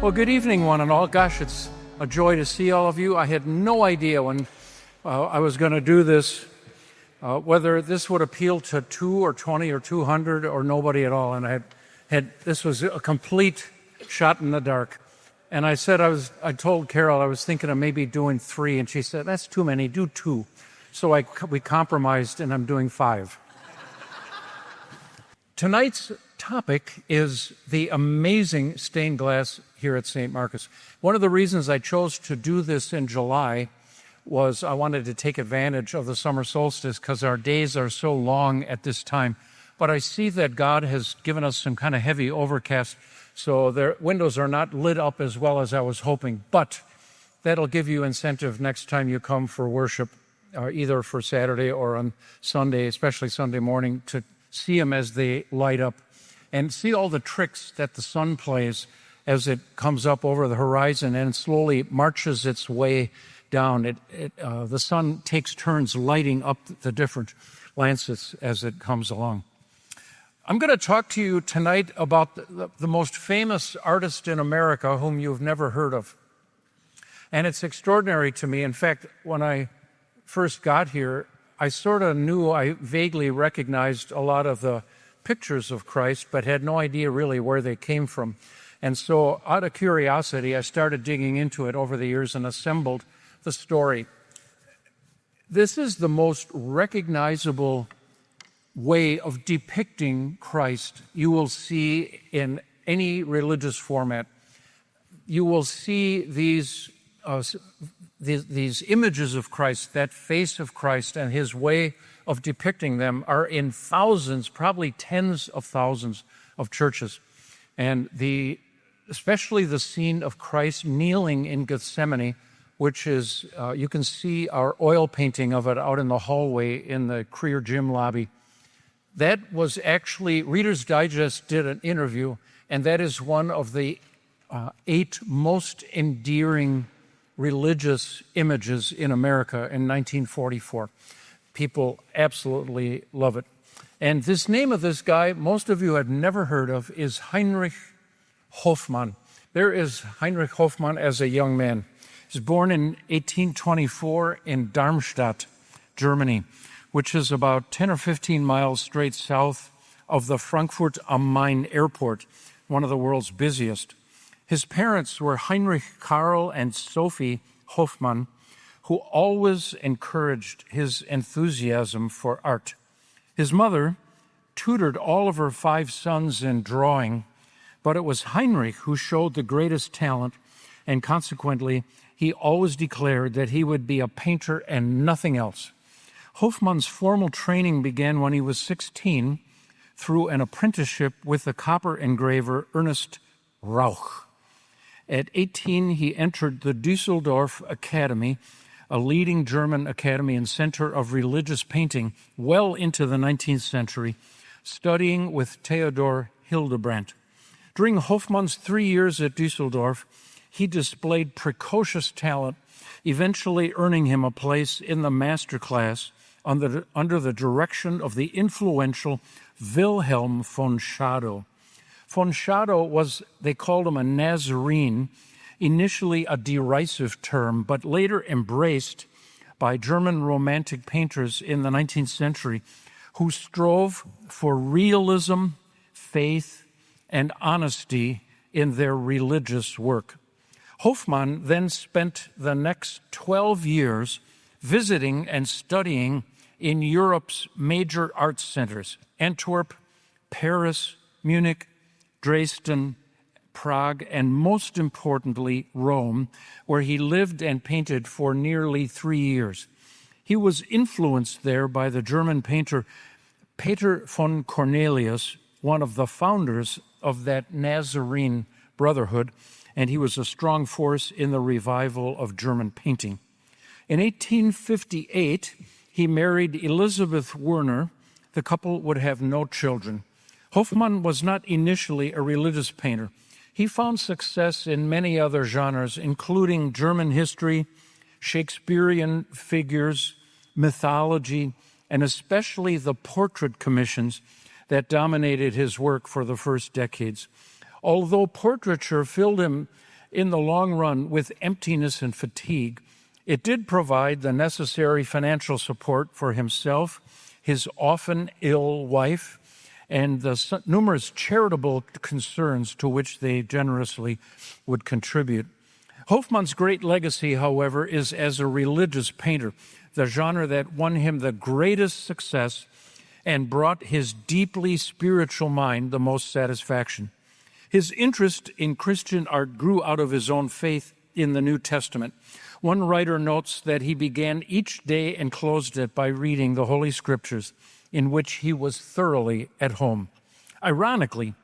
Well, good evening, one and all. Gosh, it's a joy to see all of you. I had no idea when I was going to do this, whether this would appeal to 2 or 20 or 200 or nobody at all. And this was a complete shot in the dark. And I told Carol I was thinking of maybe doing 3, and she said, that's too many, do 2. So we compromised, and I'm doing 5. Tonight's topic is the amazing stained glass here at St. Marcus. One of the reasons I chose to do this in July was I wanted to take advantage of the summer solstice because our days are so long at this time. But I see that God has given us some kind of heavy overcast, so their windows are not lit up as well as I was hoping. But that'll give you incentive next time you come for worship, either for Saturday or on Sunday, especially Sunday morning, to see them as they light up and see all the tricks that the sun plays as it comes up over the horizon and slowly marches its way down. The sun takes turns lighting up the different lances as it comes along. I'm going to talk to you tonight about the most famous artist in America whom you've never heard of. And it's extraordinary to me. In fact, when I first got here, I sort of knew I vaguely recognized a lot of the pictures of Christ, but had no idea really where they came from. And so out of curiosity, I started digging into it over the years and assembled the story. This is the most recognizable way of depicting Christ you will see in any religious format. You will see these images of Christ, that face of Christ and his way of depicting them are in thousands, probably tens of thousands of churches. And especially the scene of Christ kneeling in Gethsemane, which is, you can see our oil painting of it out in the hallway in the Creer Gym lobby. That was actually, Reader's Digest did an interview, and that is one of the 8 most endearing religious images in America in 1944. People absolutely love it. And this name of this guy, most of you have never heard of, is Heinrich Hoffmann. There is Heinrich Hoffmann as a young man. He was born in 1824 in Darmstadt, Germany, which is about 10 or 15 miles straight south of the Frankfurt am Main airport, one of the world's busiest. His parents were Heinrich Karl and Sophie Hoffmann, who always encouraged his enthusiasm for art. His mother tutored all of her 5 sons in drawing, but it was Heinrich who showed the greatest talent, and consequently, he always declared that he would be a painter and nothing else. Hoffmann's formal training began when he was 16 through an apprenticeship with the copper engraver Ernst Rauch. At 18, he entered the Düsseldorf Academy, a leading German academy and center of religious painting well into the 19th century, studying with Theodor Hildebrandt. During Hoffmann's 3 years at Düsseldorf, he displayed precocious talent, eventually earning him a place in the master class under the direction of the influential Wilhelm von Schadow. Von Schadow they called him a Nazarene, initially a derisive term, but later embraced by German romantic painters in the 19th century who strove for realism, faith, and honesty in their religious work. Hoffmann then spent the next 12 years visiting and studying in Europe's major arts centers, Antwerp, Paris, Munich, Dresden, Prague, and most importantly, Rome, where he lived and painted for nearly 3 years. He was influenced there by the German painter Peter von Cornelius, one of the founders of that Nazarene Brotherhood, and he was a strong force in the revival of German painting. In 1858, he married Elisabeth Werner. The couple would have no children. Hoffmann was not initially a religious painter. He found success in many other genres, including German history, Shakespearean figures, mythology, and especially the portrait commissions that dominated his work for the first decades. Although portraiture filled him in the long run with emptiness and fatigue, it did provide the necessary financial support for himself, his often ill wife, and the numerous charitable concerns to which they generously would contribute. Hofmann's great legacy, however, is as a religious painter, the genre that won him the greatest success and brought his deeply spiritual mind the most satisfaction. His interest in Christian art grew out of his own faith in the New Testament. One writer notes that he began each day and closed it by reading the Holy Scriptures, in which he was thoroughly at home. Ironically,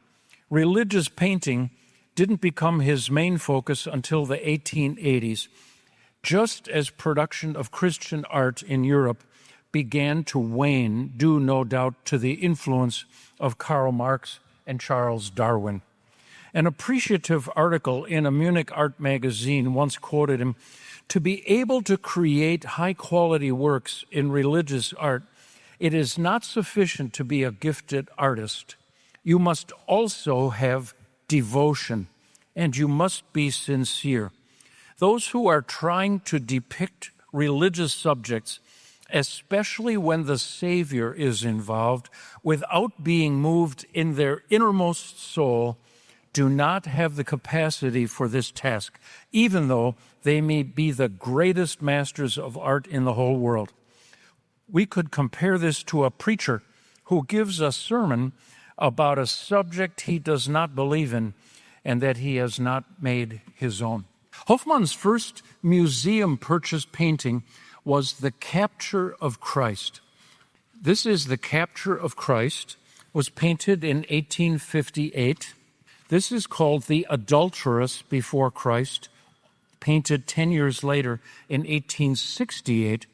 religious painting didn't become his main focus until the 1880s, just as production of Christian art in Europe began to wane, due no doubt to the influence of Karl Marx and Charles Darwin. An appreciative article in a Munich art magazine once quoted him, "To be able to create high-quality works in religious art, it is not sufficient to be a gifted artist. You must also have devotion, and you must be sincere." Those who are trying to depict religious subjects, especially when the Savior is involved, without being moved in their innermost soul, do not have the capacity for this task, even though they may be the greatest masters of art in the whole world. We could compare this to a preacher who gives a sermon about a subject he does not believe in and that he has not made his own. Hofmann's first museum-purchased painting was The Capture of Christ. This is The Capture of Christ, was painted in 1858. This is called The Adulteress Before Christ, painted 10 years later in 1868,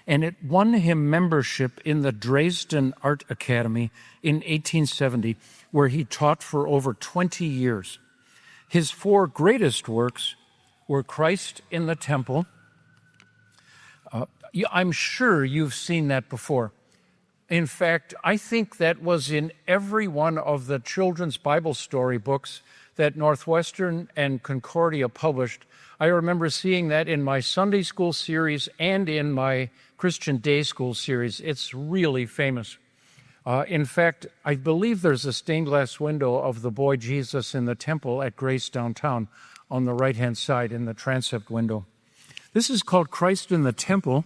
and it won him membership in the Dresden Art Academy in 1870, where he taught for over 20 years. His four greatest works were Christ in the Temple. I'm sure you've seen that before. In fact, I think that was in every one of the children's Bible story books that Northwestern and Concordia published. I remember seeing that in my Sunday school series and in my Christian Day School series. It's really famous. In fact, I believe there's a stained glass window of the boy Jesus in the temple at Grace downtown on the right-hand side in the transept window. This is called Christ in the Temple.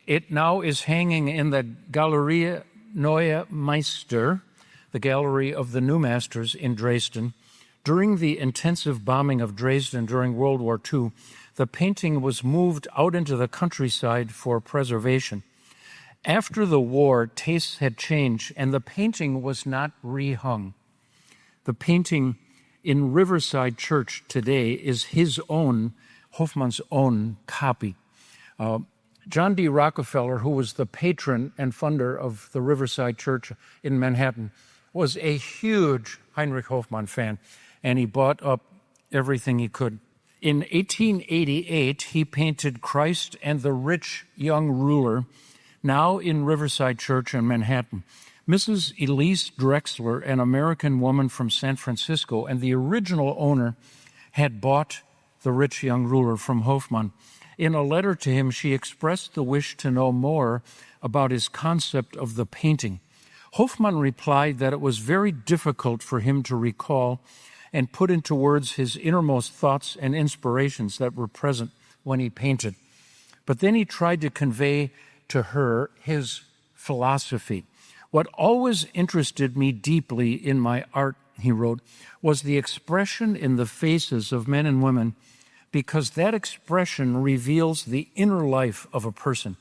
It now is hanging in the Galerie Neue Meister, the Gallery of the New Masters in Dresden. During the intensive bombing of Dresden during World War II, the painting was moved out into the countryside for preservation. After the war, tastes had changed, and the painting was not rehung. The painting in Riverside Church today is his own, Hofmann's own copy. John D. Rockefeller, who was the patron and funder of the Riverside Church in Manhattan, was a huge Heinrich Hofmann fan, and he bought up everything he could. In 1888, he painted Christ and the Rich Young Ruler, now in Riverside Church in Manhattan. Mrs. Elise Drexler, an American woman from San Francisco, and the original owner, had bought the Rich Young Ruler from Hofmann. In a letter to him, she expressed the wish to know more about his concept of the painting. Hofmann replied that it was very difficult for him to recall and put into words his innermost thoughts and inspirations that were present when he painted. But then he tried to convey to her his philosophy. "What always interested me deeply in my art," he wrote, "was the expression in the faces of men and women, because that expression reveals the inner life of a person.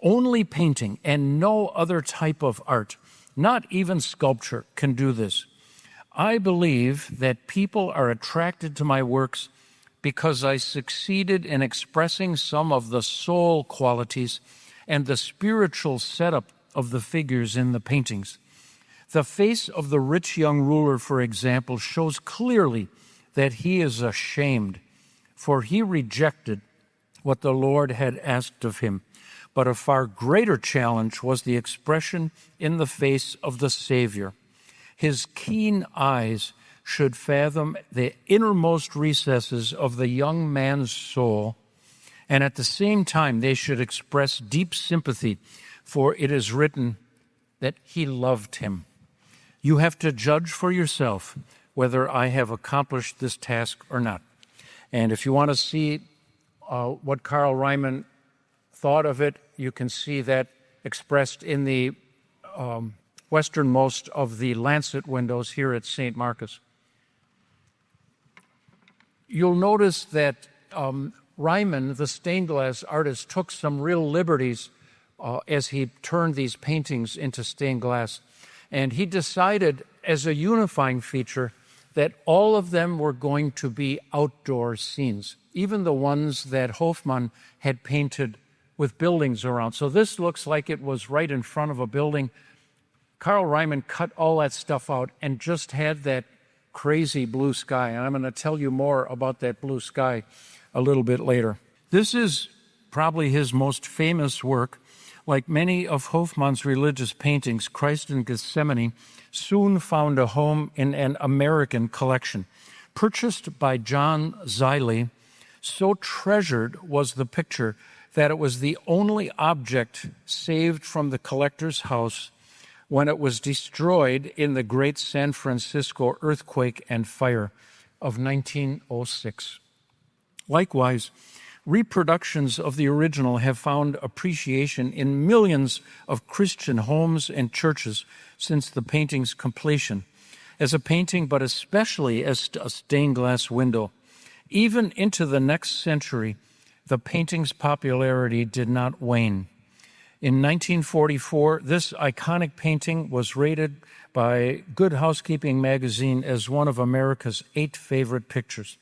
Only painting and no other type of art, not even sculpture, can do this. I believe that people are attracted to my works because I succeeded in expressing some of the soul qualities and the spiritual setup of the figures in the paintings. The face of the rich young ruler, for example, shows clearly that he is ashamed, for he rejected what the Lord had asked of him. But a far greater challenge was the expression in the face of the Savior. His keen eyes should fathom the innermost recesses of the young man's soul, and at the same time they should express deep sympathy, for it is written that he loved him. You have to judge for yourself whether I have accomplished this task or not. And if you want to see what Carl Ryman thought of it, you can see that expressed in the westernmost of the lancet windows here at St. Marcus. You'll notice that Ryman, the stained glass artist, took some real liberties as he turned these paintings into stained glass. And he decided as a unifying feature that all of them were going to be outdoor scenes, even the ones that Hofmann had painted with buildings around. So this looks like it was right in front of a building. Carl Ryman cut all that stuff out and just had that crazy blue sky. And I'm going to tell you more about that blue sky a little bit later. This is probably his most famous work. Like many of Hofmann's religious paintings, Christ in Gethsemane soon found a home in an American collection. Purchased by John Zeile, so treasured was the picture that it was the only object saved from the collector's house when it was destroyed in the great San Francisco earthquake and fire of 1906. Likewise, reproductions of the original have found appreciation in millions of Christian homes and churches since the painting's completion, as a painting, but especially as a stained glass window. Even into the next century, the painting's popularity did not wane. In 1944, this iconic painting was rated by Good Housekeeping magazine as one of America's 8 favorite pictures.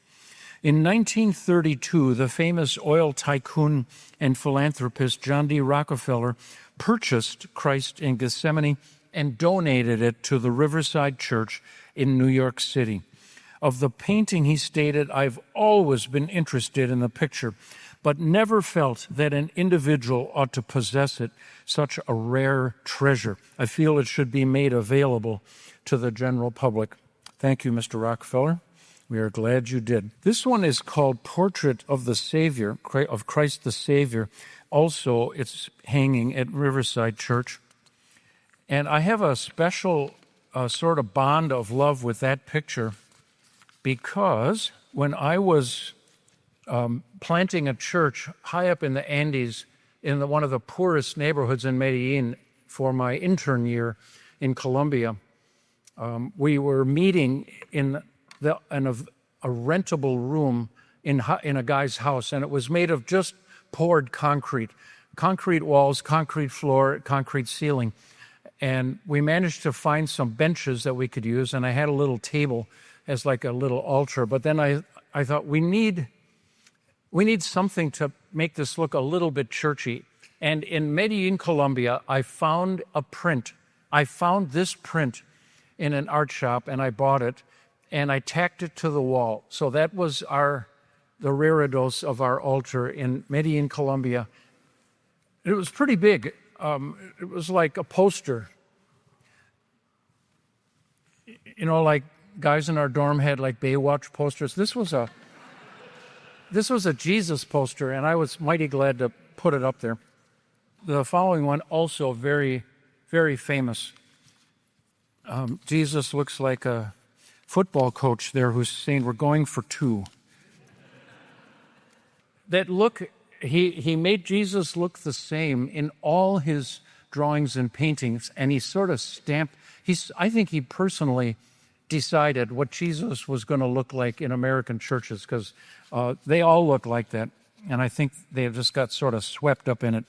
In 1932, the famous oil tycoon and philanthropist John D. Rockefeller purchased Christ in Gethsemane and donated it to the Riverside Church in New York City. Of the painting, he stated, "I've always been interested in the picture, but never felt that an individual ought to possess it, such a rare treasure. I feel it should be made available to the general public." Thank you, Mr. Rockefeller. We are glad you did. This one is called Portrait of the Savior, of Christ the Savior. Also, it's hanging at Riverside Church. And I have a special sort of bond of love with that picture because when I was planting a church high up in the Andes in one of the poorest neighborhoods in Medellin for my intern year in Colombia, we were meeting in a rentable room in a guy's house, and it was made of just poured concrete walls, concrete floor, concrete ceiling. And we managed to find some benches that we could use, and I had a little table as like a little altar. But then I thought we need something to make this look a little bit churchy. And in Medellin, Colombia, I found a print. I found this print in an art shop, and I bought it, and I tacked it to the wall. So that was the reredos of our altar in Medellin, Colombia. It was pretty big. It was like a poster. You know, like guys in our dorm had like Baywatch posters. This was a Jesus poster, and I was mighty glad to put it up there. The following one, also very, very famous. Jesus looks like a football coach there who's saying, "We're going for 2." That look, he made Jesus look the same in all his drawings and paintings, and he sort of stamped. I think he personally decided what Jesus was going to look like in American churches, because they all look like that, and I think they just got sort of swept up in it.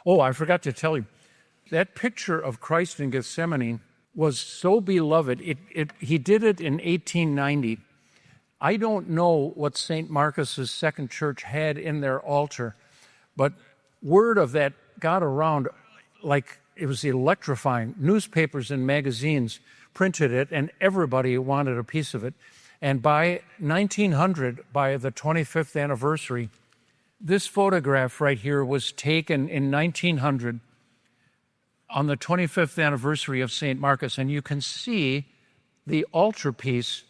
Oh, I forgot to tell you, that picture of Christ in Gethsemane was so beloved. He did it in 1890. I don't know what St. Marcus's second church had in their altar, but word of that got around like it was electrifying. Newspapers and magazines printed it, and everybody wanted a piece of it. And by 1900, by the 25th anniversary, this photograph right here was taken in 1900 on the 25th anniversary of St. Marcus, and you can see the altarpiece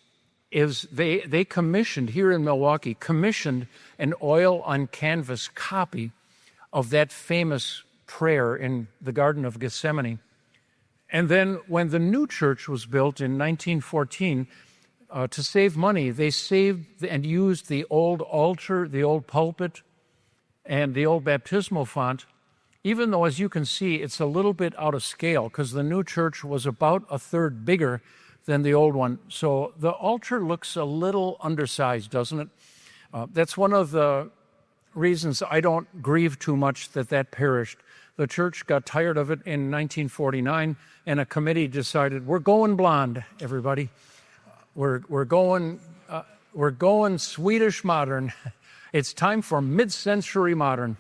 is they commissioned, here in Milwaukee, commissioned an oil on canvas copy of that famous prayer in the Garden of Gethsemane. And then when the new church was built in 1914, to save money, they saved and used the old altar, the old pulpit, and the old baptismal font, even though, as you can see, it's a little bit out of scale because the new church was about a third bigger than the old one. So the altar looks a little undersized, doesn't it? That's one of the reasons I don't grieve too much that perished. The church got tired of it in 1949, and a committee decided, we're going blonde, everybody. We're going Swedish modern. It's time for mid-century modern.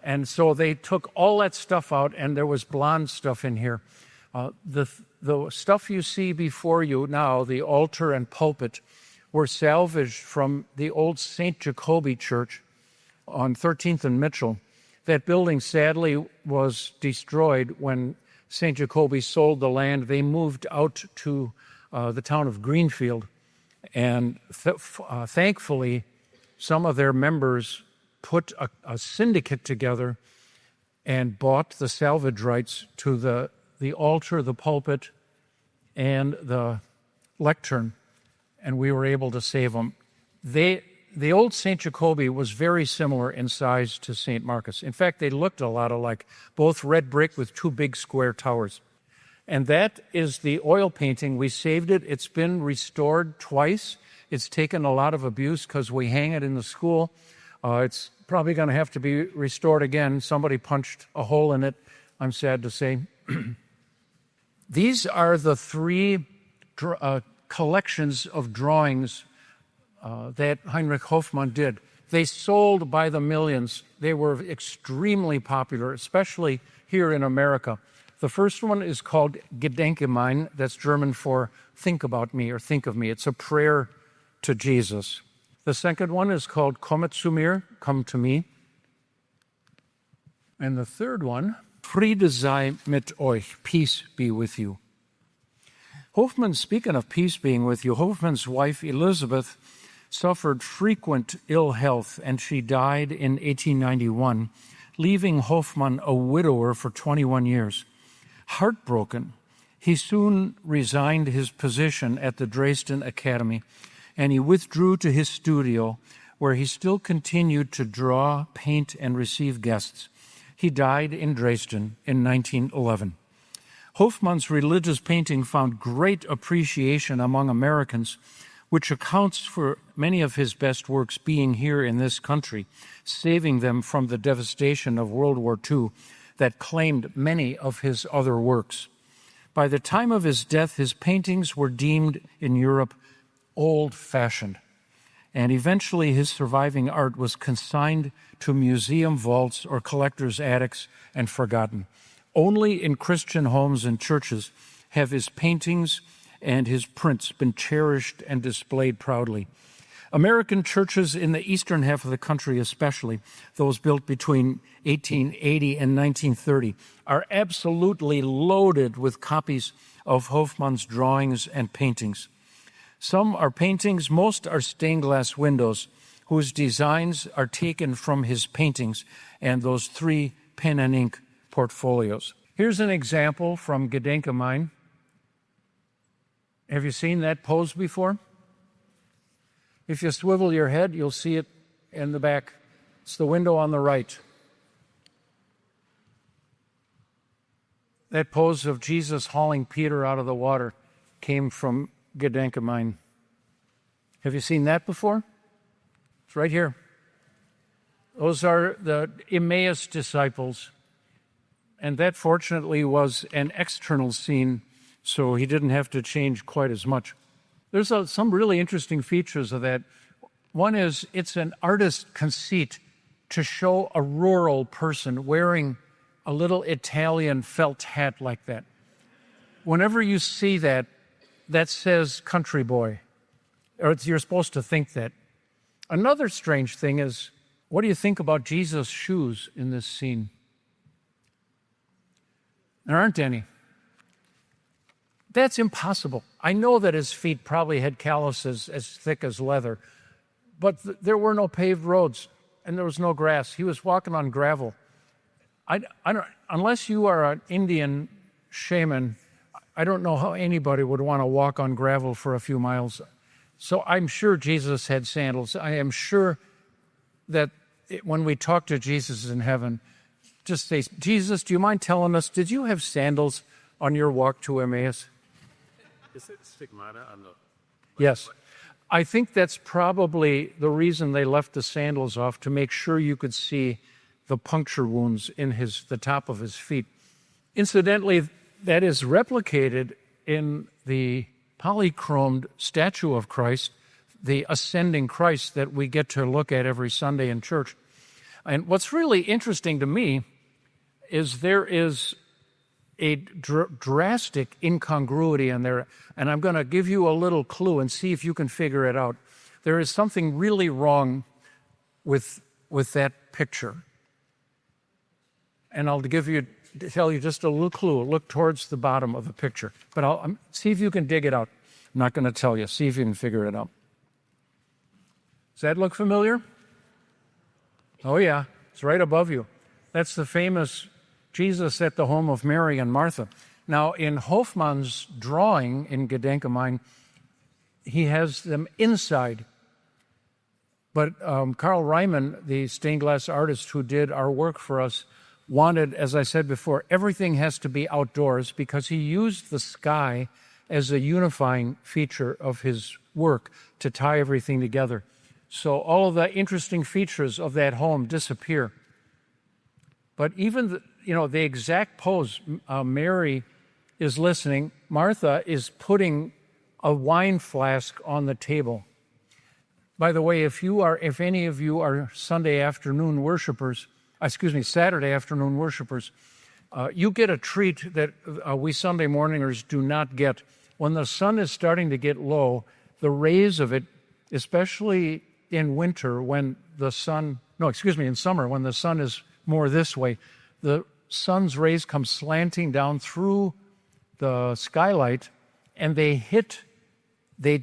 And so they took all that stuff out, and there was blonde stuff in here. The stuff you see before you now, the altar and pulpit, were salvaged from the old St. Jacobi Church on 13th and Mitchell. That building, sadly, was destroyed when St. Jacobi sold the land. They moved out to the town of Greenfield, and thankfully, some of their members put a syndicate together and bought the salvage rights to the altar, the pulpit, and the lectern, and we were able to save them. The old St. Jacobi was very similar in size to St. Marcus. In fact, they looked a lot alike, both red brick with two big square towers. And that is the oil painting. We saved it. It's been restored twice. It's taken a lot of abuse because we hang it in the school. It's probably going to have to be restored again. Somebody punched a hole in it, I'm sad to say. These are the three collections of drawings that Heinrich Hoffmann did. They sold by the millions. They were extremely popular, especially here in America. The first one is called Gedenke mein. That's German for think about me or think of me. It's a prayer to Jesus. The second one is called Kommet zu mir, come to me. And the third one, Friede sei mit euch, peace be with you. Hoffmann, speaking of peace being with you, Hoffmann's wife Elizabeth suffered frequent ill health, and she died in 1891, leaving Hoffmann a widower for 21 years. Heartbroken, he soon resigned his position at the Dresden Academy, and he withdrew to his studio, where he still continued to draw, paint, and receive guests. He died in Dresden in 1911. Hoffmann's religious painting found great appreciation among Americans, which accounts for many of his best works being here in this country, saving them from the devastation of World War II that claimed many of his other works. By the time of his death, his paintings were deemed in Europe old-fashioned, and eventually his surviving art was consigned to museum vaults or collectors' attics and forgotten. Only in Christian homes and churches have his paintings and his prints been cherished and displayed proudly. American churches in the eastern half of the country, especially those built between 1880 and 1930, are absolutely loaded with copies of Hoffmann's drawings and paintings. Some are paintings, most are stained glass windows, whose designs are taken from his paintings and those three pen and ink portfolios. Here's an example from Gedenke mein. Have you seen that pose before? If you swivel your head, you'll see it in the back. It's the window on the right. That pose of Jesus hauling Peter out of the water came from Gedenke mein. Have you seen that before? It's right here. Those are the Emmaus disciples. And that, fortunately, was an external scene, so he didn't have to change quite as much. There's some really interesting features of that. One is it's an artist conceit to show a rural person wearing a little Italian felt hat like that. Whenever you see that, that says country boy, or you're supposed to think that. Another strange thing is, what do you think about Jesus' shoes in this scene? There aren't any. That's impossible. I know that his feet probably had calluses as thick as leather, but there were no paved roads and there was no grass. He was walking on gravel. I don't, unless you are an Indian shaman, I don't know how anybody would want to walk on gravel for a few miles. So I'm sure Jesus had sandals. I am sure that when we talk to Jesus in heaven, just say, Jesus, do you mind telling us, did you have sandals on your walk to Emmaus? Is it stigmata? I'm not. Yes. I think that's probably the reason they left the sandals off, to make sure you could see the puncture wounds in the top of his feet. Incidentally, that is replicated in the polychromed statue of Christ, the ascending Christ that we get to look at every Sunday in church. And what's really interesting to me is there is a drastic incongruity in there, and I'm going to give you a little clue and see if you can figure it out. There is something really wrong with that picture. And I'll tell you just a little clue. Look towards the bottom of the picture. But I'll see if you can dig it out. I'm not going to tell you. See if you can figure it out. Does that look familiar? Oh, yeah. It's right above you. That's the famous Jesus at the home of Mary and Martha. Now, in Hofmann's drawing in Gedenkemein, he has them inside. But Karl Reimann, the stained glass artist who did our work for us, wanted, as I said before, everything has to be outdoors, because he used the sky as a unifying feature of his work to tie everything together. So all of the interesting features of that home disappear. But even the exact pose, Mary is listening. Martha is putting a wine flask on the table. By the way, if any of you are Saturday afternoon worshipers, you get a treat that we Sunday morningers do not get. When the sun is starting to get low, the rays of it, especially in winter in summer, when the sun is more this way, the sun's rays come slanting down through the skylight, and they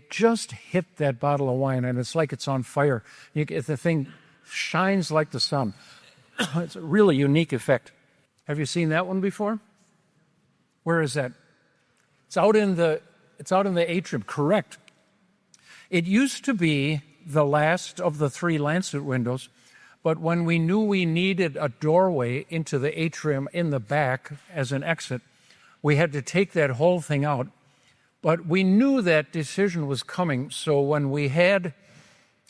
just hit that bottle of wine, and it's like it's on fire. The thing shines like the sun. It's a really unique effect. Have you seen that one before? Where is that? It's out in the atrium, correct. It used to be the last of the 3 lancet windows, but when we knew we needed a doorway into the atrium in the back as an exit, we had to take that whole thing out. But we knew that decision was coming, so when we had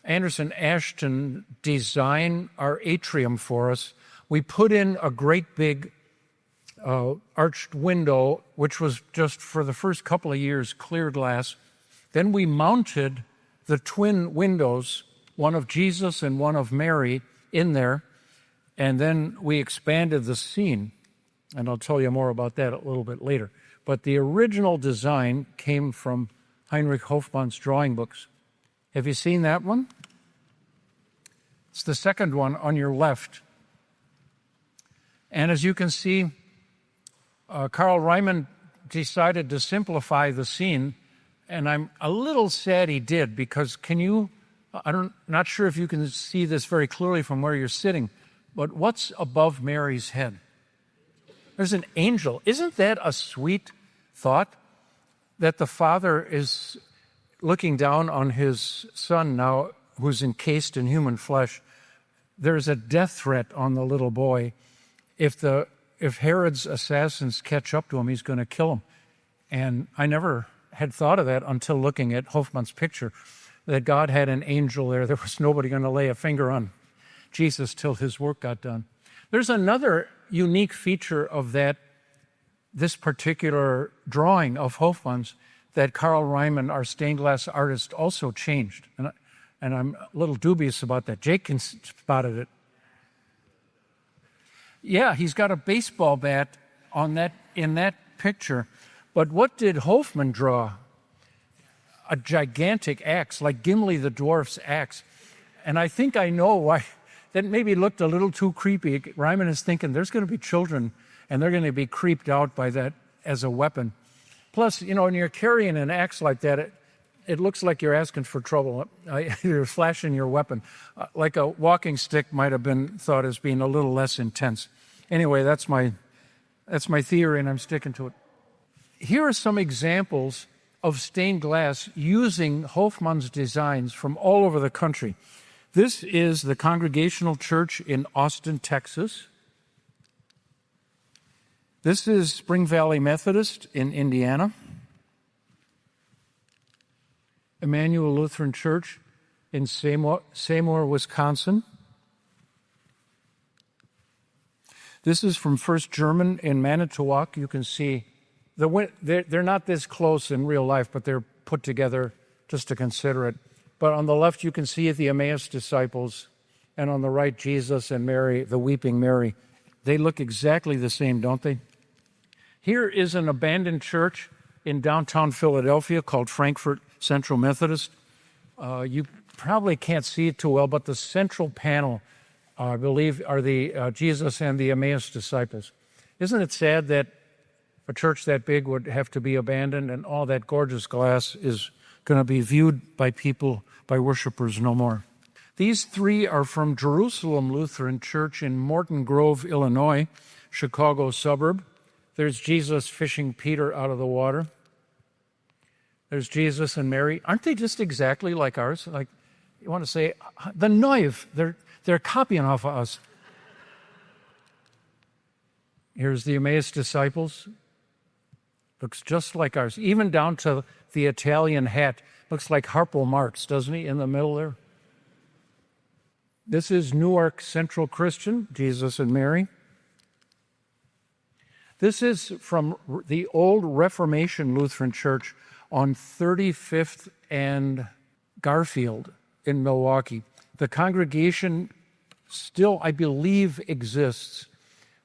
Anderson Ashton design our atrium for us, we put in a great big arched window, which was just for the first couple of years clear glass. Then we mounted the twin windows, one of Jesus and one of Mary, in there, and then we expanded the scene, and I'll tell you more about that a little bit later. But the original design came from Heinrich Hofmann's drawing books. Have you seen that one? It's the second one on your left. And as you can see, Karl Reimann decided to simplify the scene, and I'm a little sad he did, because not sure if you can see this very clearly from where you're sitting, but what's above Mary's head? There's an angel. Isn't that a sweet thought? That the Father is looking down on his Son now, who's encased in human flesh. There's a death threat on the little boy. If Herod's assassins catch up to him, he's going to kill him. And I never had thought of that until looking at Hofmann's picture, that God had an angel there. There was nobody going to lay a finger on Jesus till his work got done. There's another unique feature of this particular drawing of Hofmann's that Karl Reimann, our stained glass artist, also changed. And I'm a little dubious about that. Jake spotted it. Yeah, he's got a baseball bat in that picture. But what did Hofmann draw? A gigantic axe, like Gimli the dwarf's axe. And I think I know why. That maybe looked a little too creepy. Reimann is thinking there's going to be children, and they're going to be creeped out by that as a weapon. Plus, when you're carrying an axe like that, it looks like you're asking for trouble. You're flashing your weapon. Like a walking stick might have been thought as being a little less intense. Anyway, that's my theory, and I'm sticking to it. Here are some examples of stained glass using Hofmann's designs from all over the country. This is the Congregational Church in Austin, Texas. This is Spring Valley Methodist in Indiana. Emmanuel Lutheran Church in Seymour, Wisconsin. This is from First German in Manitowoc. You can see they're not this close in real life, but they're put together just to consider it. But on the left, you can see the Emmaus disciples, and on the right, Jesus and Mary, the weeping Mary. They look exactly the same, don't they? Here is an abandoned church in downtown Philadelphia called Frankfort Central Methodist. You probably can't see it too well, but the central panel, I believe, are the Jesus and the Emmaus disciples. Isn't it sad that a church that big would have to be abandoned and all that gorgeous glass is going to be viewed by people, by worshipers no more? These three are from Jerusalem Lutheran Church in Morton Grove, Illinois, Chicago suburb. There's Jesus fishing Peter out of the water. There's Jesus and Mary. Aren't they just exactly like ours? Like, you want to say, the Neuve, they're copying off of us. Here's the Emmaus disciples. Looks just like ours, even down to the Italian hat. Looks like Harpo Marx, doesn't he, in the middle there? This is Newark Central Christian, Jesus and Mary. This is from the old Reformation Lutheran Church on 35th and Garfield in Milwaukee. The congregation still, I believe, exists,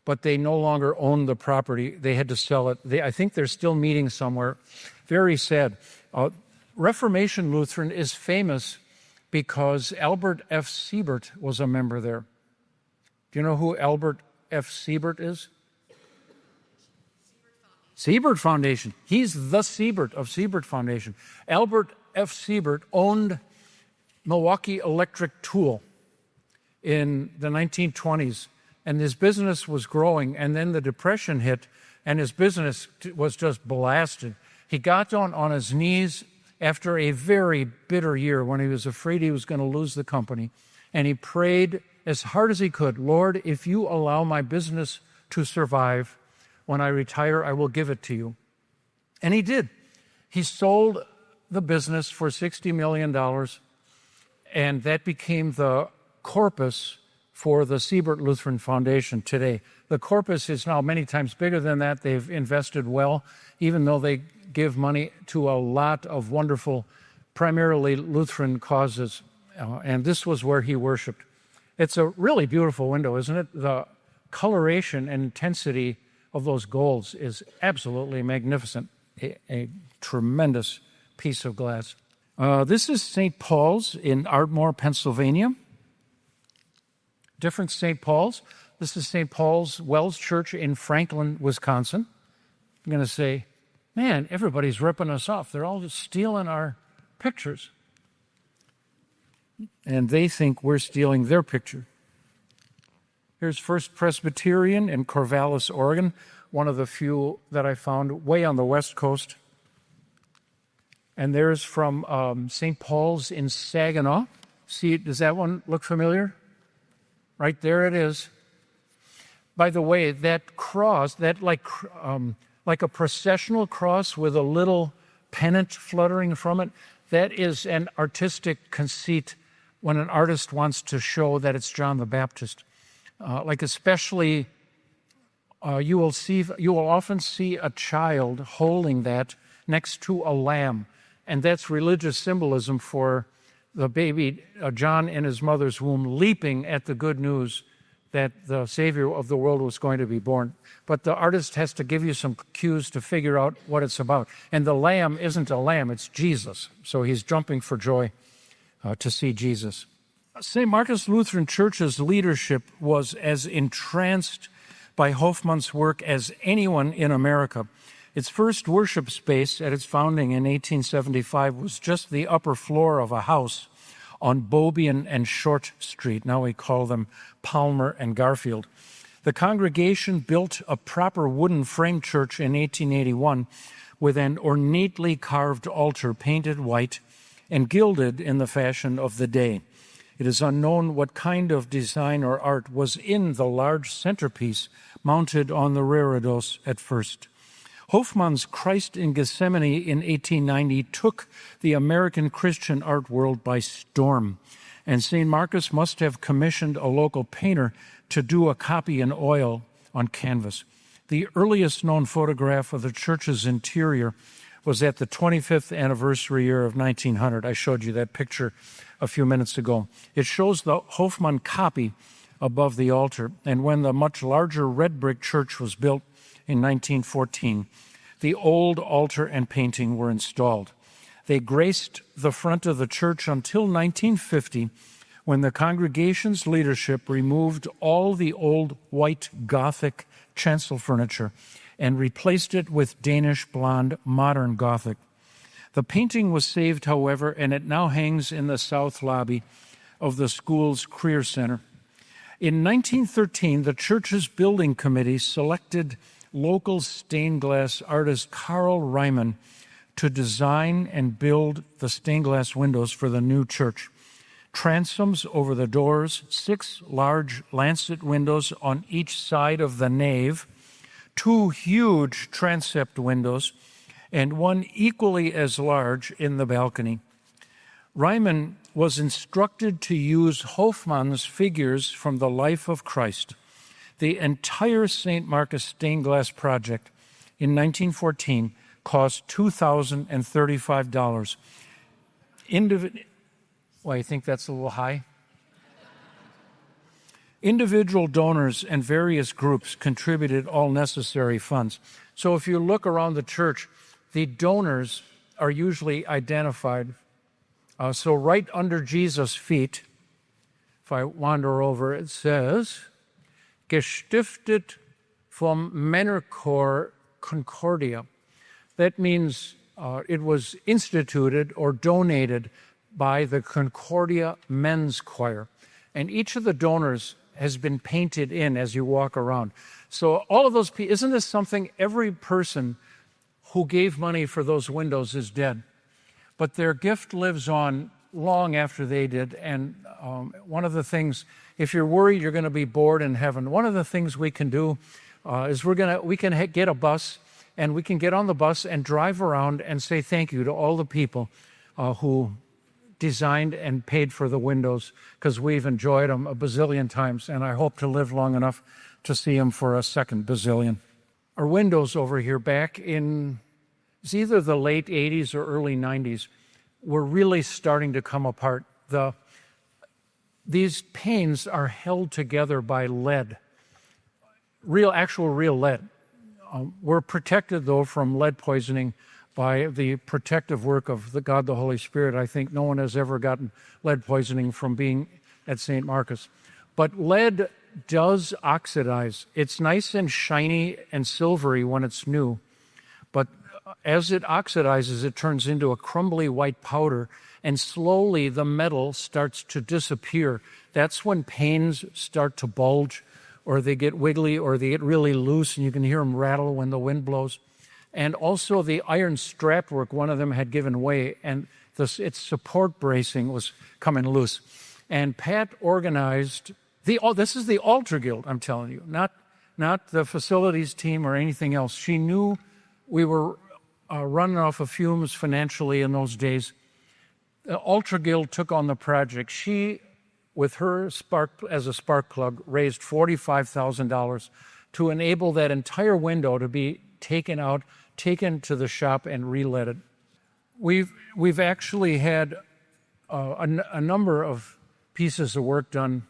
but they no longer own the property. They had to sell it. I think they're still meeting somewhere. Very sad. Reformation Lutheran is famous because Albert F. Siebert was a member there. Do you know who Albert F. Siebert is? Siebert Foundation. He's the Siebert of Siebert Foundation. Albert F. Siebert owned Milwaukee Electric Tool in the 1920s, and his business was growing, and then the Depression hit, and his business was just blasted. He got down on his knees after a very bitter year when he was afraid he was going to lose the company, and he prayed as hard as he could, Lord, if you allow my business to survive, when I retire, I will give it to you. And he did. He sold the business for $60 million, and that became the corpus for the Siebert Lutheran Foundation today. The corpus is now many times bigger than that. They've invested well, even though they give money to a lot of wonderful, primarily Lutheran causes. And this was where he worshiped. It's a really beautiful window, isn't it? The coloration and intensity of those golds is absolutely magnificent. A tremendous piece of glass. This is St. Paul's in Ardmore, Pennsylvania. Different St. Paul's. This is St. Paul's Wells Church in Franklin, Wisconsin. I'm going to say, man, everybody's ripping us off. They're all just stealing our pictures. And they think we're stealing their picture. Here's First Presbyterian in Corvallis, Oregon, one of the few that I found way on the West Coast. And there's from St. Paul's in Saginaw. See, does that one look familiar? Right there it is. By the way, that cross, that like a processional cross with a little pennant fluttering from it, that is an artistic conceit when an artist wants to show that it's John the Baptist. Especially, you will often see a child holding that next to a lamb, and that's religious symbolism for the baby John in his mother's womb, leaping at the good news that the Savior of the world was going to be born. But the artist has to give you some cues to figure out what it's about. And the lamb isn't a lamb; it's Jesus. So he's jumping for joy to see Jesus. St. Marcus Lutheran Church's leadership was as entranced by Hofmann's work as anyone in America. Its first worship space at its founding in 1875 was just the upper floor of a house on Beaubien and Short Street. Now we call them Palmer and Garfield. The congregation built a proper wooden frame church in 1881 with an ornately carved altar painted white and gilded in the fashion of the day. It is unknown what kind of design or art was in the large centerpiece mounted on the reredos at first. Hofmann's Christ in Gethsemane in 1890 took the American Christian art world by storm, and St. Marcus must have commissioned a local painter to do a copy in oil on canvas. The earliest known photograph of the church's interior was at the 25th anniversary year of 1900. I showed you that picture a few minutes ago. It shows the Hofmann copy above the altar, and when the much larger red brick church was built in 1914, the old altar and painting were installed. They graced the front of the church until 1950, when the congregation's leadership removed all the old white Gothic chancel furniture and replaced it with Danish blonde modern Gothic. The painting was saved, however, and it now hangs in the south lobby of the school's Career Center. In 1913, the church's building committee selected local stained glass artist Carl Reimann to design and build the stained glass windows for the new church. Transoms over the doors, 6 large lancet windows on each side of the nave, 2 huge transept windows, and 1 equally as large in the balcony. Reimann was instructed to use Hofmann's figures from the life of Christ. The entire St. Marcus stained glass project in 1914 cost $2,035. Well, I think that's a little high. Individual donors and various groups contributed all necessary funds. So if you look around the church, the donors are usually identified. So right under Jesus' feet, if I wander over, it says, Gestiftet vom Männerchor Concordia. That means it was instituted or donated by the Concordia Men's Choir. And each of the donors has been painted in as you walk around. So all of those people, isn't this something? Every person who gave money for those windows is dead. But their gift lives on long after they did. And one of the things, if you're worried you're going to be bored in heaven, one of the things we can do is we can get a bus, and we can get on the bus and drive around and say thank you to all the people who designed and paid for the windows, because we've enjoyed them a bazillion times, and I hope to live long enough to see them for a second bazillion. Our windows over here back in, it's either the late 80s or early 90s, were really starting to come apart. These panes are held together by lead, real lead. We're protected, though, from lead poisoning by the protective work of the God, the Holy Spirit. I think no one has ever gotten lead poisoning from being at St. Marcus. But lead does oxidize. It's nice and shiny and silvery when it's new, but as it oxidizes, it turns into a crumbly white powder, and slowly the metal starts to disappear. That's when panes start to bulge, or they get wiggly, or they get really loose, and you can hear them rattle when the wind blows. And also the iron strapwork, one of them had given way, and its support bracing was coming loose. And Pat organized, this is the Altar Guild, I'm telling you, not the facilities team or anything else. She knew we were running off of fumes financially in those days. The Altar Guild took on the project. She, with her as a spark plug, raised $45,000 to enable that entire window to be taken to the shop and reletted. We've actually had a number of pieces of work done.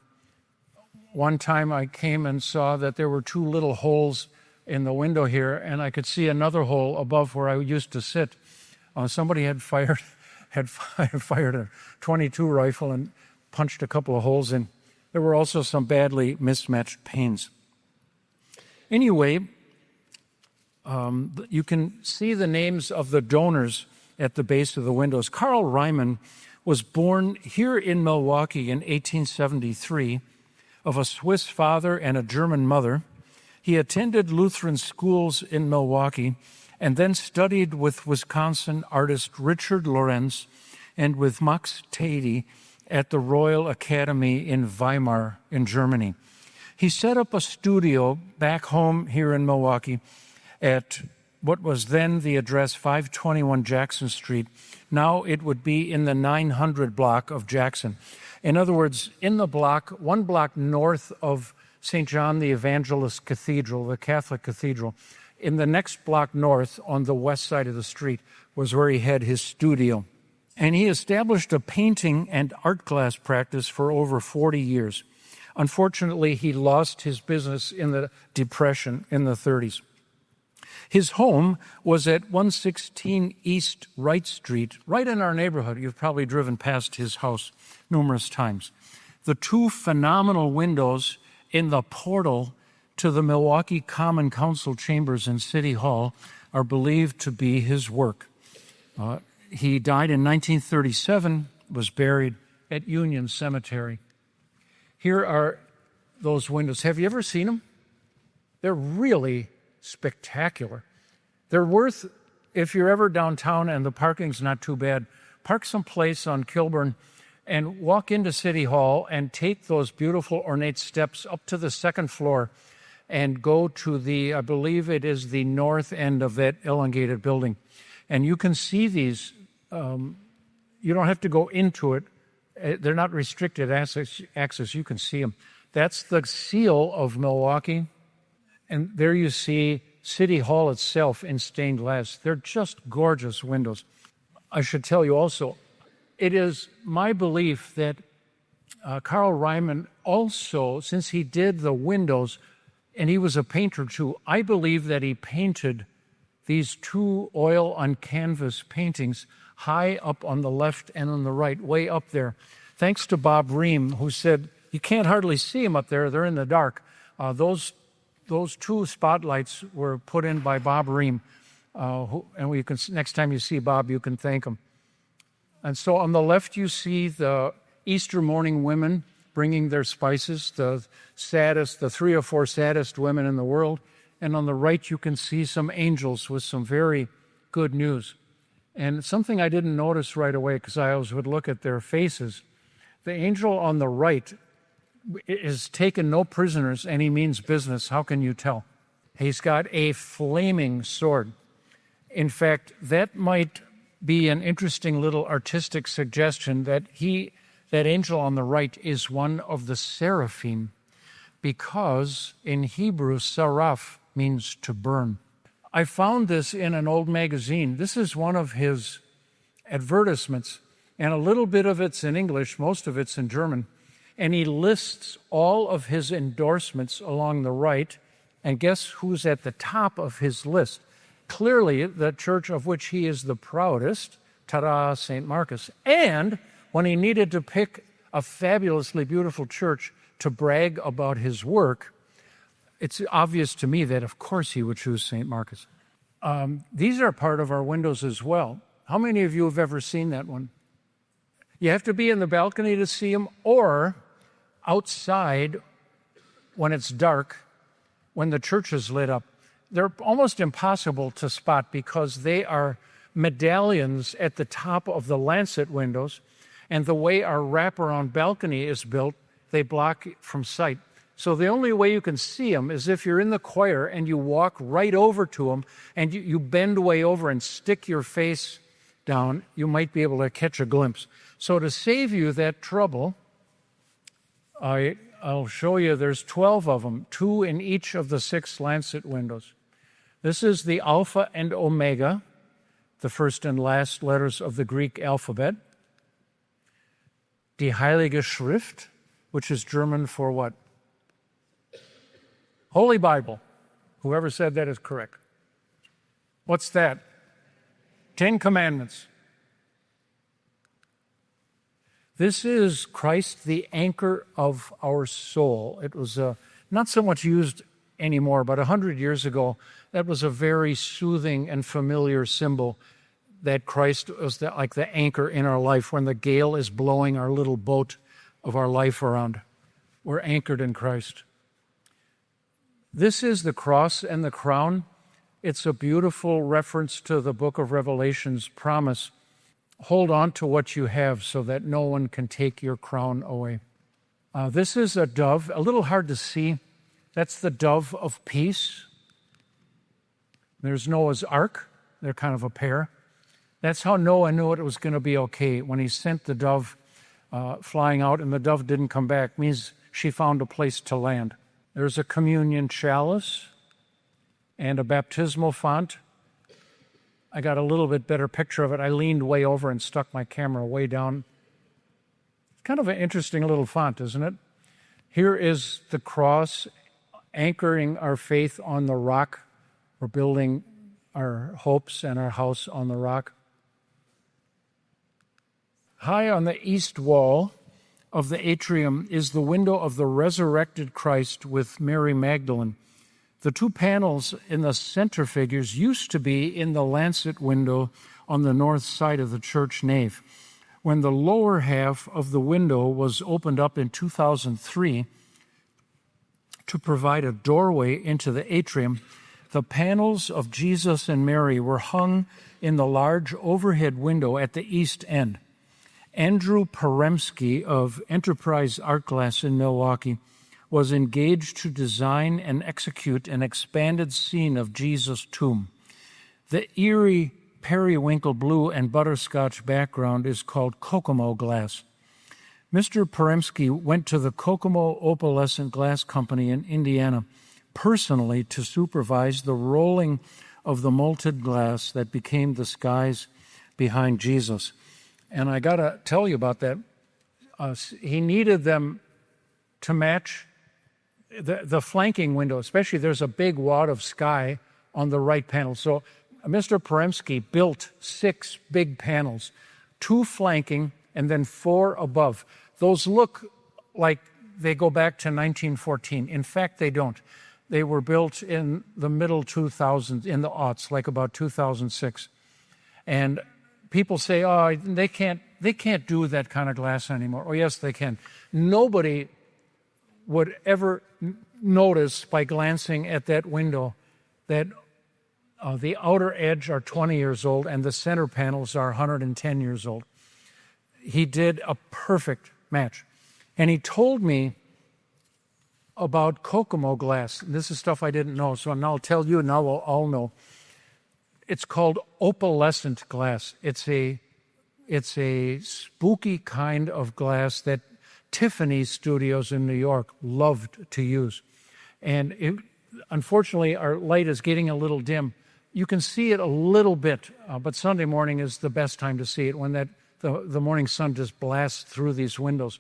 One time I came and saw that there were 2 little holes in the window here, and I could see another hole above where I used to sit. Somebody had fired a .22 rifle and punched a couple of holes in. There were also some badly mismatched panes. Anyway, You can see the names of the donors at the base of the windows. Carl Reimann was born here in Milwaukee in 1873 of a Swiss father and a German mother. He attended Lutheran schools in Milwaukee and then studied with Wisconsin artist Richard Lorenz and with Max Tady at the Royal Academy in Weimar in Germany. He set up a studio back home here in Milwaukee at what was then the address 521 Jackson Street. Now it would be in the 900 block of Jackson. In other words, in the block, one block north of St. John the Evangelist Cathedral, the Catholic Cathedral, in the next block north on the west side of the street was where he had his studio. And he established a painting and art glass practice for over 40 years. Unfortunately, he lost his business in the Depression in the 30s. His home was at 116 East Wright Street, right in our neighborhood. You've probably driven past his house numerous times. The two phenomenal windows in the portal to the Milwaukee Common Council chambers in City Hall are believed to be his work. He died in 1937, was buried at Union Cemetery. Here are those windows. Have you ever seen them? They're really spectacular. They're worth, if you're ever downtown and the parking's not too bad, park someplace on Kilburn and walk into City Hall and take those beautiful ornate steps up to the second floor and go to the, I believe it is the north end of that elongated building. And you can see these. You don't have to go into it. They're not restricted access. You can see them. That's the seal of Milwaukee. And there you see City Hall itself in stained glass. They're just gorgeous windows. I should tell you also, it is my belief that Carl Reimann also, since he did the windows, and he was a painter too, I believe that he painted these two oil on canvas paintings high up on the left and on the right, way up there. Thanks to Bob Ream, who said, you can't hardly see them up there, they're in the dark. Those two spotlights were put in by Bob Ream, and you can, next time you see Bob, you can thank him. And so on the left, you see the Easter morning women bringing their spices, the 3 or 4 saddest women in the world. And on the right, you can see some angels with some very good news. And something I didn't notice right away, because I always would look at their faces. The angel on the right is taken no prisoners, and he means business. How can you tell? He's got a flaming sword. In fact, that might be an interesting little artistic suggestion that that angel on the right is one of the seraphim, because in Hebrew, saraf means to burn. I found this in an old magazine. This is one of his advertisements, and a little bit of it's in English, most of it's in German. And he lists all of his endorsements along the right, and guess who's at the top of his list? Clearly, the church of which he is the proudest, ta-da, St. Marcus. And when he needed to pick a fabulously beautiful church to brag about his work, it's obvious to me that, of course, he would choose St. Marcus. These are part of our windows as well. How many of you have ever seen that one? You have to be in the balcony to see them, or outside when it's dark, when the church is lit up. They're almost impossible to spot because they are medallions at the top of the lancet windows, and the way our wraparound balcony is built, they block from sight. So the only way you can see them is if you're in the choir and you walk right over to them and you bend way over and stick your face down, you might be able to catch a glimpse. So to save you that trouble, I'll show you there's 12 of them, 2 in each of the 6 lancet windows. This is the Alpha and Omega, the first and last letters of the Greek alphabet. Die Heilige Schrift, which is German for what? Holy Bible. Whoever said that is correct. What's that? 10 Commandments. This is Christ, the anchor of our soul. It was not so much used anymore, but 100 years ago, that was a very soothing and familiar symbol that Christ was like the anchor in our life. When the gale is blowing our little boat of our life around, we're anchored in Christ. This is the cross and the crown. It's a beautiful reference to the book of Revelation's promise. Hold on to what you have so that no one can take your crown away. This is a dove, a little hard to see. That's the dove of peace. There's Noah's ark. They're kind of a pair. That's how Noah knew it was going to be okay. When he sent the dove flying out and the dove didn't come back, means she found a place to land. There's a communion chalice and a baptismal font. I got a little bit better picture of it. I leaned way over and stuck my camera way down. It's kind of an interesting little font, isn't it? Here is the cross anchoring our faith on the rock. We're building our hopes and our house on the rock. High on the east wall of the atrium is the window of the resurrected Christ with Mary Magdalene. The two panels in the center figures used to be in the lancet window on the north side of the church nave. When the lower half of the window was opened up in 2003 to provide a doorway into the atrium, the panels of Jesus and Mary were hung in the large overhead window at the east end. Andrew Paremsky of Enterprise Art Glass in Milwaukee was engaged to design and execute an expanded scene of Jesus' tomb. The eerie periwinkle blue and butterscotch background is called Kokomo glass. Mr. Paremsky went to the Kokomo Opalescent Glass Company in Indiana personally to supervise the rolling of the molted glass that became the skies behind Jesus. And I got to tell you about that. He needed them to match the flanking window, especially there's a big wad of sky on the right panel. So Mr. Paremsky built 6 big panels, 2 flanking and then 4 above. Those look like they go back to 1914. In fact, they don't. They were built in the middle 2000s, in the aughts, like about 2006. And people say, oh, they can't do that kind of glass anymore. Oh, yes, they can. Nobody would ever notice by glancing at that window that the outer edge are 20 years old and the center panels are 110 years old. He did a perfect match. And he told me about Kokomo glass. This is stuff I didn't know, so now I'll tell you, now we'll all know. It's called opalescent glass. It's a spooky kind of glass that Tiffany Studios in New York loved to use. And unfortunately, our light is getting a little dim. You can see it a little bit, but Sunday morning is the best time to see it, when the morning sun just blasts through these windows.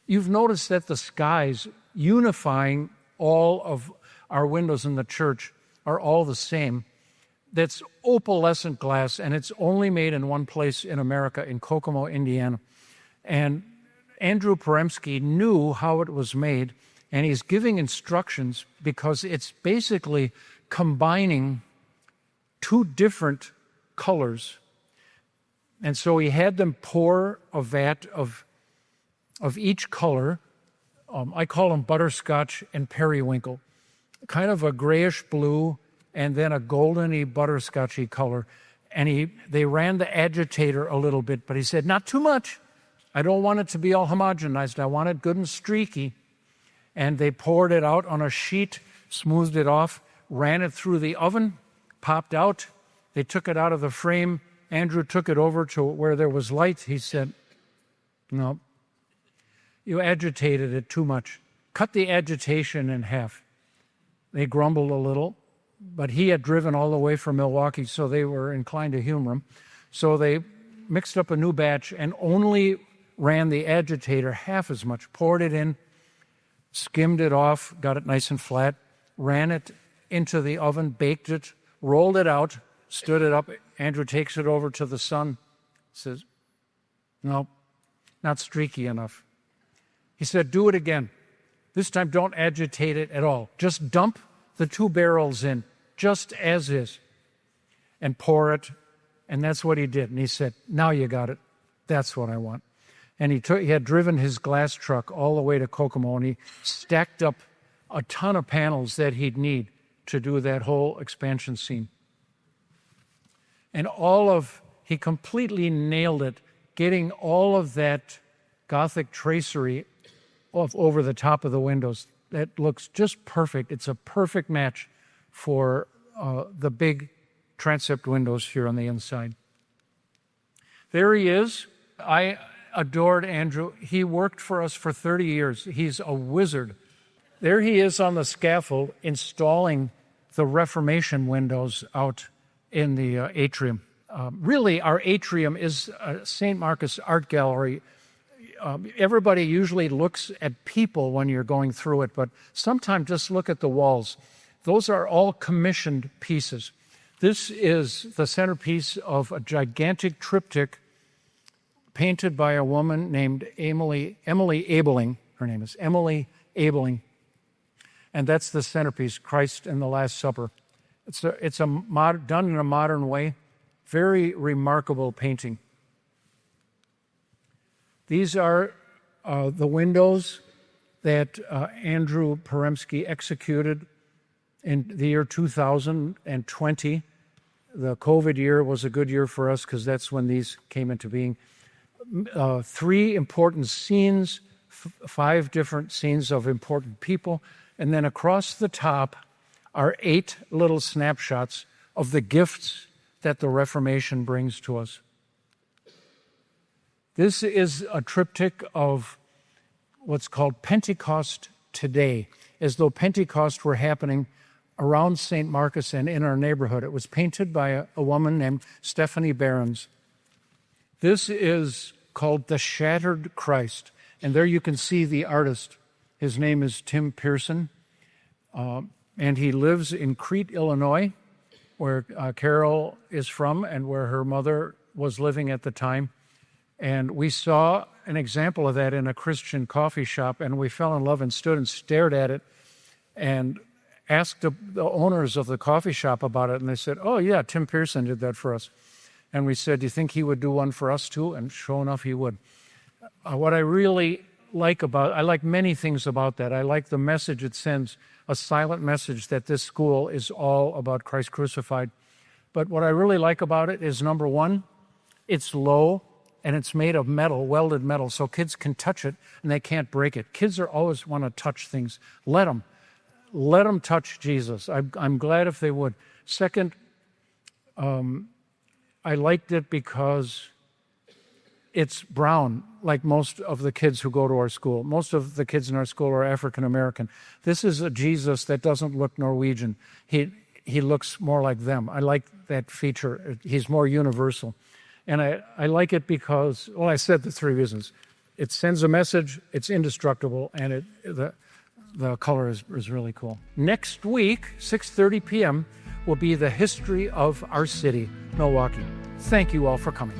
You've noticed that the skies unifying all of our windows in the church are all the same. That's opalescent glass, and it's only made in one place in America, in Kokomo, Indiana. And Andrew Paremsky knew how it was made, and he's giving instructions because it's basically combining 2 different colors. And so he had them pour a vat of each color. I call them butterscotch and periwinkle, kind of a grayish blue and then a goldeny butterscotchy color. And they ran the agitator a little bit, but he said, not too much. I don't want it to be all homogenized. I want it good and streaky. And they poured it out on a sheet, smoothed it off, ran it through the oven, popped out. They took it out of the frame. Andrew took it over to where there was light. He said, no, you agitated it too much. Cut the agitation in half. They grumbled a little, but he had driven all the way from Milwaukee, so they were inclined to humor him. So they mixed up a new batch and only ran the agitator half as much, poured it in, skimmed it off, got it nice and flat, ran it into the oven, baked it, rolled it out, stood it up. Andrew takes it over to the sun, says, no, not streaky enough. He said, do it again. This time don't agitate it at all. Just dump the 2 barrels in, just as is, and pour it. And that's what he did. And he said, now you got it. That's what I want. And he had driven his glass truck all the way to Kokomo, and he stacked up a ton of panels that he'd need to do that whole expansion scene. And he completely nailed it, getting all of that Gothic tracery over the top of the windows. That looks just perfect. It's a perfect match for the big transept windows here on the inside. There he is. I adored Andrew. He worked for us for 30 years. He's a wizard. There he is on the scaffold installing the Reformation windows out in the atrium. Really, our atrium is St. Marcus Art Gallery. Everybody usually looks at people when you're going through it, but sometimes just look at the walls. Those are all commissioned pieces. This is the centerpiece of a gigantic triptych painted by a woman named Emily Abeling. Her name is Emily Abeling. And that's the centerpiece, Christ and the Last Supper. It's done in a modern way. Very remarkable painting. These are the windows that Andrew Poremski executed in the year 2020. The COVID year was a good year for us because that's when these came into being. 3 important scenes, 5 different scenes of important people, and then across the top are 8 little snapshots of the gifts that the Reformation brings to us. This is a triptych of what's called Pentecost Today, as though Pentecost were happening around St. Marcus and in our neighborhood. It was painted by a woman named Stephanie Behrens. This is called The Shattered Christ, and there you can see the artist. His name is Tim Pearson, and he lives in Crete, Illinois, where Carol is from and where her mother was living at the time. And we saw an example of that in a Christian coffee shop, and we fell in love and stood and stared at it and asked the owners of the coffee shop about it, and they said, oh, yeah, Tim Pearson did that for us. And we said, do you think he would do one for us too? And sure enough, he would. What I really I like many things about that. I like the message it sends, a silent message that this school is all about Christ crucified. But what I really like about it is, number one, it's low, and it's made of metal, welded metal, so kids can touch it and they can't break it. Kids always want to touch things. Let them touch Jesus. I'm glad if they would. Second, I liked it because it's brown, like most of the kids who go to our school. Most of the kids in our school are African American. This is a Jesus that doesn't look Norwegian. He looks more like them. I like that feature. He's more universal. And I like it because, well, I said the 3 reasons. It sends a message, it's indestructible, and the color is really cool. Next week, 6:30 p.m., will be the history of our city, Milwaukee. Thank you all for coming.